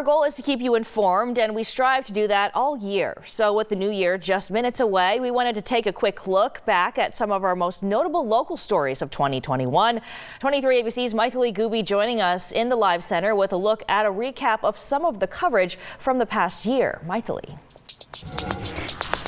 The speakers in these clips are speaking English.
Our goal is to keep you informed, and we strive to do that all year. So with the new year just minutes away, we wanted to take a quick look back at some of our most notable local stories of 2021. 23 ABC's Maithili Gubi joining us in the Live Center with a look at a recap of some of the coverage from the past year. Maithili.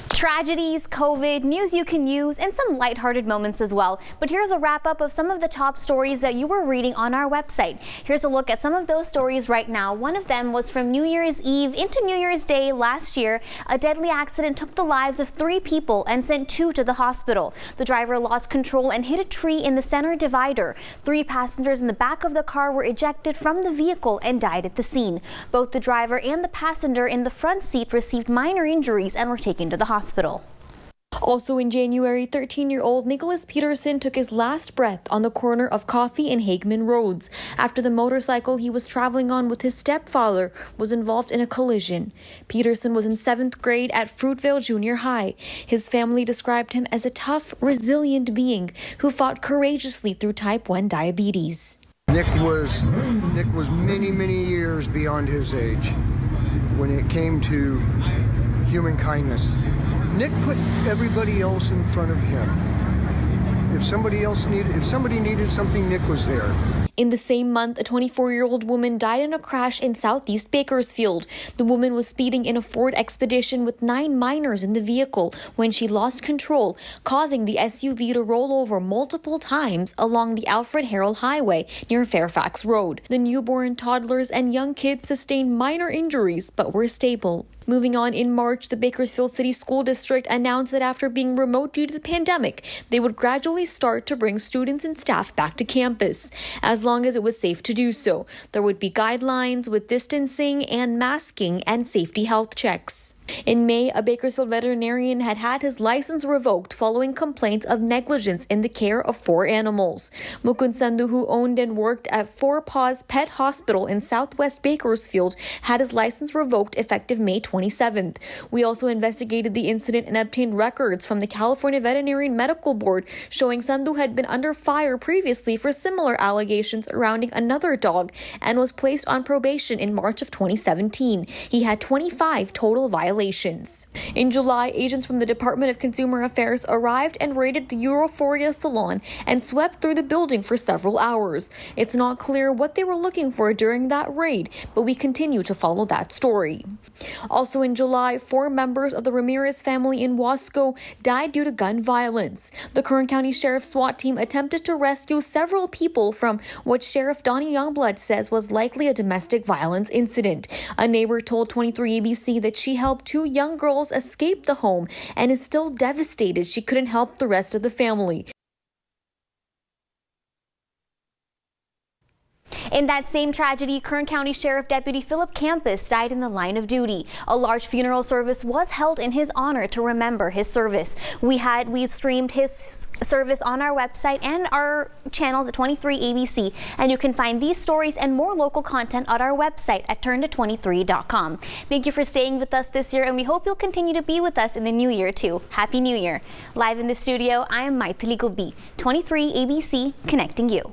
Tragedies, COVID, news you can use, and some lighthearted moments as well. But here's a wrap up of some of the top stories that you were reading on our website. Here's a look at some of those stories right now. One of them was from New Year's Eve into New Year's Day last year. A deadly accident took the lives of 3 people and sent 2 to the hospital. The driver lost control and hit a tree in the center divider. 3 passengers in the back of the car were ejected from the vehicle and died at the scene. Both the driver and the passenger in the front seat received minor injuries and were taken to the hospital. Also in January, 13-year-old Nicholas Peterson took his last breath on the corner of Coffee and Hageman Roads after the motorcycle he was traveling on with his stepfather was involved in a collision. Peterson was in 7th grade at Fruitvale Junior High. His family described him as a tough, resilient being who fought courageously through type 1 diabetes. Nick was many years beyond his age when it came to human kindness. Nick put everybody else in front of him. If somebody needed something, Nick was there. In the same month, a 24-year-old woman died in a crash in southeast Bakersfield. The woman was speeding in a Ford Expedition with 9 minors in the vehicle when she lost control, causing the SUV to roll over multiple times along the Alfred Harrell Highway near Fairfax Road. The newborn, toddlers, and young kids sustained minor injuries but were stable. Moving on, in March, the Bakersfield City School District announced that after being remote due to the pandemic, they would gradually start to bring students and staff back to campus, as long as it was safe to do so. There would be guidelines with distancing and masking and safety health checks. In May, a Bakersfield veterinarian had his license revoked following complaints of negligence in the care of 4 animals. Mukund Sandhu, who owned and worked at Four Paws Pet Hospital in Southwest Bakersfield, had his license revoked effective May 27th. We also investigated the incident and obtained records from the California Veterinary Medical Board showing Sandhu had been under fire previously for similar allegations surrounding another dog and was placed on probation in March of 2017. He had 25 total violations. In July, agents from the Department of Consumer Affairs arrived and raided the Europhoria salon and swept through the building for several hours. It's not clear what they were looking for during that raid, but we continue to follow that story. Also in July, 4 members of the Ramirez family in Wasco died due to gun violence. The Kern County Sheriff's SWAT team attempted to rescue several people from what Sheriff Donnie Youngblood says was likely a domestic violence incident. A neighbor told 23 ABC that she helped 2 young girls escape the home and is still devastated she couldn't help the rest of the family. In that same tragedy, Kern County Sheriff Deputy Philip Campus died in the line of duty. A large funeral service was held in his honor to remember his service. We streamed his service on our website and our channels at 23 ABC, and you can find these stories and more local content at our website at turnto23.com. Thank you for staying with us this year, and we hope you'll continue to be with us in the new year too. Happy New Year. Live in the studio, I am Maithili Gubi, 23 ABC, connecting you.